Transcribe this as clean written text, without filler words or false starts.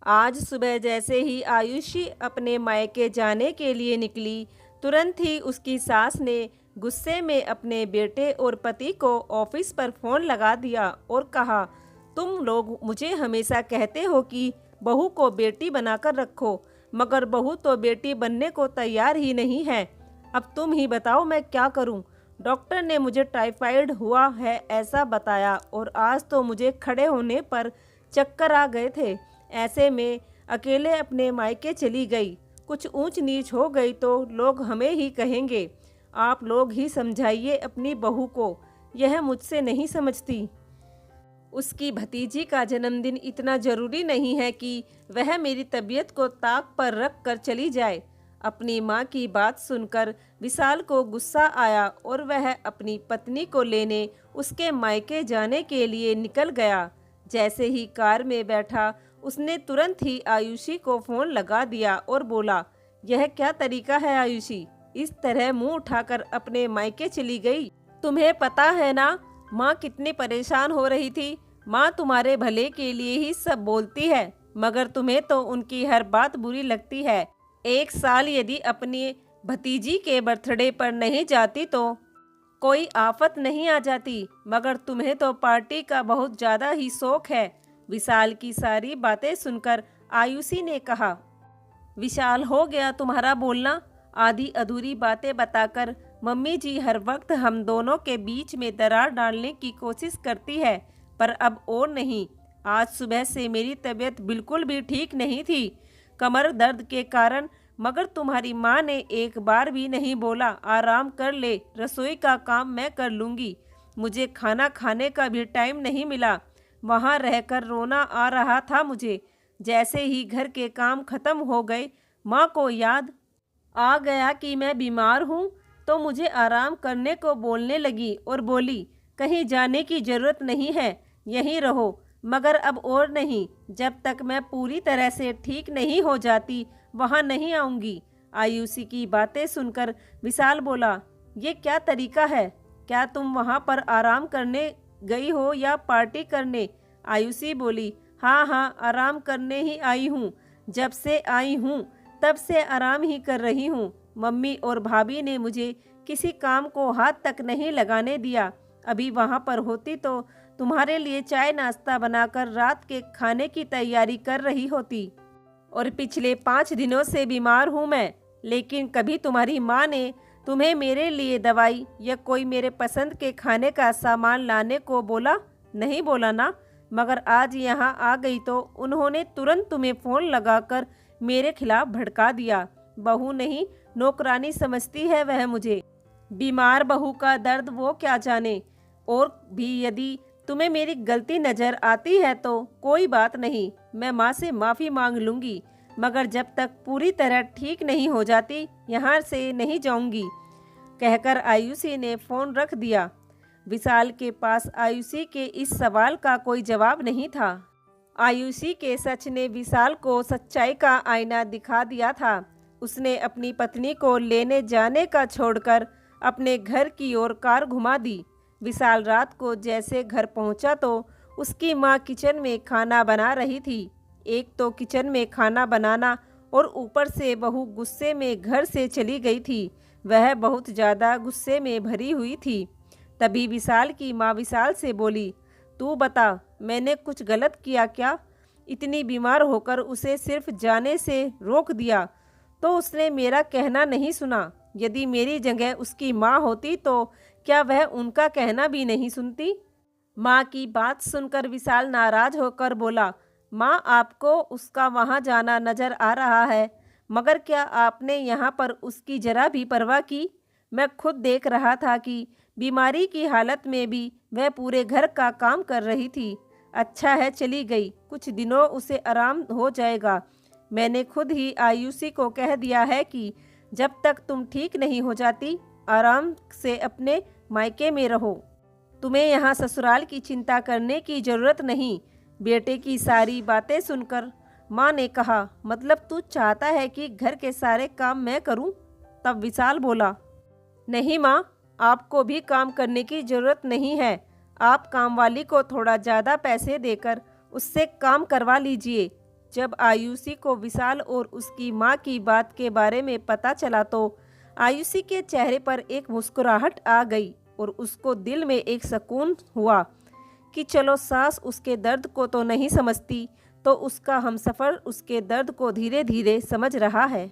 आज सुबह जैसे ही आयुषी अपने मायके जाने के लिए निकली, तुरंत ही उसकी सास ने गुस्से में अपने बेटे और पति को ऑफिस पर फ़ोन लगा दिया और कहा, तुम लोग मुझे हमेशा कहते हो कि बहू को बेटी बनाकर रखो, मगर बहू तो बेटी बनने को तैयार ही नहीं है। अब तुम ही बताओ मैं क्या करूं? डॉक्टर ने मुझे टाइफाइड हुआ है ऐसा बताया और आज तो मुझे खड़े होने पर चक्कर आ गए थे। ऐसे में अकेले अपने मायके चली गई। कुछ ऊंच नीच हो गई तो लोग हमें ही कहेंगे। आप लोग ही समझाइए अपनी बहू को, यह मुझसे नहीं समझती। उसकी भतीजी का जन्मदिन इतना ज़रूरी नहीं है कि वह मेरी तबीयत को ताक पर रख कर चली जाए। अपनी माँ की बात सुनकर विशाल को गुस्सा आया और वह अपनी पत्नी को लेने उसके मायके जाने के लिए निकल गया। जैसे ही कार में बैठा, उसने तुरंत ही आयुषी को फ़ोन लगा दिया और बोला, यह क्या तरीका है आयुषी, इस तरह मुंह उठाकर अपने मायके चली गई? तुम्हें पता है ना माँ कितनी परेशान हो रही थी। माँ तुम्हारे भले के लिए ही सब बोलती है, मगर तुम्हें तो उनकी हर बात बुरी लगती है। एक साल यदि अपनी भतीजी के बर्थडे पर नहीं जाती तो कोई आफत नहीं आ जाती, मगर तुम्हें तो पार्टी का बहुत ज़्यादा ही शौक है। विशाल की सारी बातें सुनकर आयुषी ने कहा, विशाल हो गया तुम्हारा बोलना। आधी अधूरी बातें बताकर मम्मी जी हर वक्त हम दोनों के बीच में दरार डालने की कोशिश करती है, पर अब और नहीं। आज सुबह से मेरी तबीयत बिल्कुल भी ठीक नहीं थी, कमर दर्द के कारण, मगर तुम्हारी माँ ने एक बार भी नहीं बोला आराम कर ले, रसोई का काम मैं कर लूँगी। मुझे खाना खाने का भी टाइम नहीं मिला। वहाँ रहकर रोना आ रहा था मुझे। जैसे ही घर के काम खत्म हो गए, माँ को याद आ गया कि मैं बीमार हूँ, तो मुझे आराम करने को बोलने लगी और बोली, कहीं जाने की ज़रूरत नहीं है, यहीं रहो। मगर अब और नहीं, जब तक मैं पूरी तरह से ठीक नहीं हो जाती वहाँ नहीं आऊँगी। आयुषी की बातें सुनकर विशाल बोला, ये क्या तरीका है? क्या तुम वहाँ पर आराम करने गई हो या पार्टी करने? आयुषी बोली, हाँ हाँ, आराम करने ही आई हूँ। जब से आई हूँ तब से आराम ही कर रही हूँ। मम्मी और भाभी ने मुझे किसी काम को हाथ तक नहीं लगाने दिया। अभी वहाँ पर होती तो तुम्हारे लिए चाय नाश्ता बनाकर रात के खाने की तैयारी कर रही होती। और पिछले 5 दिनों से बीमार हूँ मैं, लेकिन कभी तुम्हारी माँ ने तुम्हें मेरे लिए दवाई या कोई मेरे पसंद के खाने का सामान लाने को बोला? नहीं बोला ना। मगर आज यहाँ आ गई तो उन्होंने तुरंत तुम्हें फ़ोन लगाकर मेरे खिलाफ भड़का दिया। बहू नहीं, नौकरानी समझती है वह मुझे। बीमार बहू का दर्द वो क्या जाने। और भी यदि तुम्हें मेरी गलती नज़र आती है तो कोई बात नहीं, मैं माँ से माफ़ी मांग लूँगी, मगर जब तक पूरी तरह ठीक नहीं हो जाती यहाँ से नहीं जाऊँगी, कहकर आयुषी ने फ़ोन रख दिया। विशाल के पास आयुषी के इस सवाल का कोई जवाब नहीं था। आयुषी के सच ने विशाल को सच्चाई का आईना दिखा दिया था। उसने अपनी पत्नी को लेने जाने का छोड़कर अपने घर की ओर कार घुमा दी। विशाल रात को जैसे घर पहुंचा तो उसकी मां किचन में खाना बना रही थी। एक तो किचन में खाना बनाना और ऊपर से बहू गुस्से में घर से चली गई थी। वह बहुत ज़्यादा गुस्से में भरी हुई थी। तभी विशाल की मां विशाल से बोली, तू बता, मैंने कुछ गलत किया क्या? इतनी बीमार होकर उसे सिर्फ जाने से रोक दिया तो उसने मेरा कहना नहीं सुना। यदि मेरी जगह उसकी माँ होती तो क्या वह उनका कहना भी नहीं सुनती? माँ की बात सुनकर विशाल नाराज होकर बोला, माँ आपको उसका वहाँ जाना नज़र आ रहा है, मगर क्या आपने यहाँ पर उसकी जरा भी परवाह की? मैं खुद देख रहा था कि बीमारी की हालत में भी वह पूरे घर का काम कर रही थी। अच्छा है चली गई, कुछ दिनों उसे आराम हो जाएगा। मैंने खुद ही आयुषी को कह दिया है कि जब तक तुम ठीक नहीं हो जाती आराम से अपने मायके में रहो। तुम्हें यहाँ ससुराल की चिंता करने की ज़रूरत नहीं। बेटे की सारी बातें सुनकर माँ ने कहा, मतलब तू चाहता है कि घर के सारे काम मैं करूँ? तब विशाल बोला, नहीं माँ, आपको भी काम करने की ज़रूरत नहीं है। आप कामवाली को थोड़ा ज़्यादा पैसे देकर उससे काम करवा लीजिए। जब आयुषी को विशाल और उसकी माँ की बात के बारे में पता चला तो आयुषी के चेहरे पर एक मुस्कुराहट आ गई और उसको दिल में एक सुकून हुआ कि चलो सास उसके दर्द को तो नहीं समझती तो उसका हमसफ़र उसके दर्द को धीरे धीरे समझ रहा है।